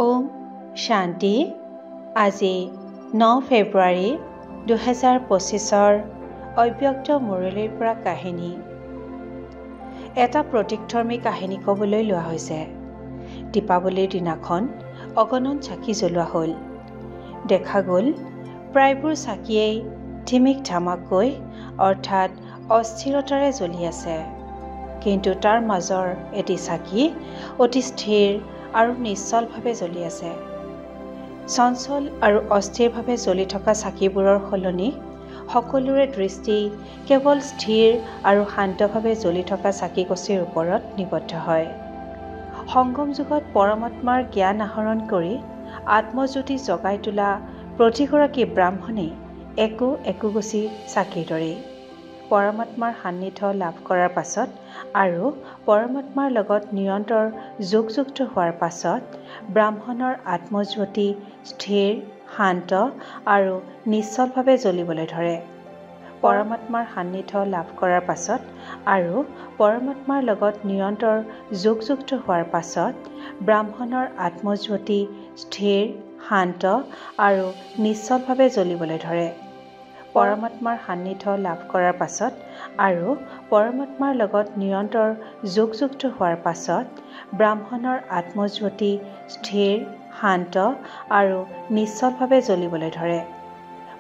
ওম শান্তি। আজি 9 ফেব্ৰুৱাৰী 2025 অব্যক্ত মুৰলীৰ পৰা কাহিনী। এটা প্ৰতীকধৰ্মী কাহিনী ক'বলৈ লোৱা হৈছে। দীপাৱলীৰ দিনাখন অগণন চাকি জ্বলোৱা হ'ল। দেখা গ'ল প্ৰায়বোৰ চাকিয়েই ধিমিক ধামাকৈ অৰ্থাৎ অস্থিৰতাৰে জ্বলি আছে। কিন্তু তাৰ মাজৰ এটি চাকি অতি স্থিৰ আৰু নিশ্চলভাৱে জ্বলি আছে। চঞ্চল আৰু অস্থিৰভাৱে জ্বলি থকা চাকিবোৰৰ সলনি সকলোৰে দৃষ্টি কেৱল স্থিৰ আৰু শান্তভাৱে জ্বলি থকা চাকিগছিৰ ওপৰত নিবদ্ধ হয়। সংগম যুগত পৰমাত্মাৰ জ্ঞান আহৰণ কৰি আত্মজ্যোতি জগাই তোলা প্ৰতিগৰাকী ব্ৰাহ্মণেই একোগছি চাকিৰ দৰেই। পৰমাত্মাৰ সান্নিধ্য লাভ কৰাৰ পাছত আৰু পৰমাত্মাৰ লগত নিৰন্তৰ যোগযুক্ত হোৱাৰ পাছত ব্ৰাহ্মণৰ আত্মজ্যোতি স্থিৰ, শান্ত আৰু নিশ্চলভাৱে জ্বলিবলৈ ধৰে। পৰমাত্মাৰ সান্নিধ্য লাভ কৰাৰ পাছত আৰু পৰমাত্মাৰ লগত নিৰন্তৰ যোগযুক্ত হোৱাৰ পাছত ব্ৰাহ্মণৰ আত্মজ্যোতি স্থিৰ, শান্ত আৰু নিশ্চলভাৱে জ্বলিবলৈ ধৰে। পৰমাত্মাৰ সান্নিধ্য লাভ কৰাৰ পাছত আৰু পৰমাত্মাৰ লগত নিৰন্তৰ যোগযুক্ত হোৱাৰ পাছত ব্ৰাহ্মণৰ আত্মজ্যোতি স্থিৰ, শান্ত আৰু নিশ্চলভাৱে জ্বলিবলৈ ধৰে।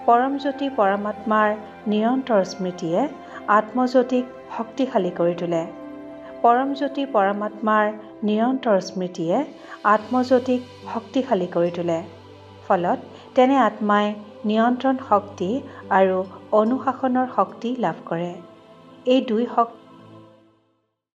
পৰমজ্যোতি পৰমাত্মাৰ নিৰন্তৰ স্মৃতিয়ে আত্মজ্যোতিক শক্তিশালী কৰি তোলে। পৰমজ্যোতি পৰমাত্মাৰ নিৰন্তৰ স্মৃতিয়ে আত্মজ্যোতিক শক্তিশালী কৰি তোলে। ফলত তেনে আত্মাই নিয়ন্ত্ৰণ শক্তি আৰু অনুশাসনৰ শক্তি লাভ কৰে। এই দুই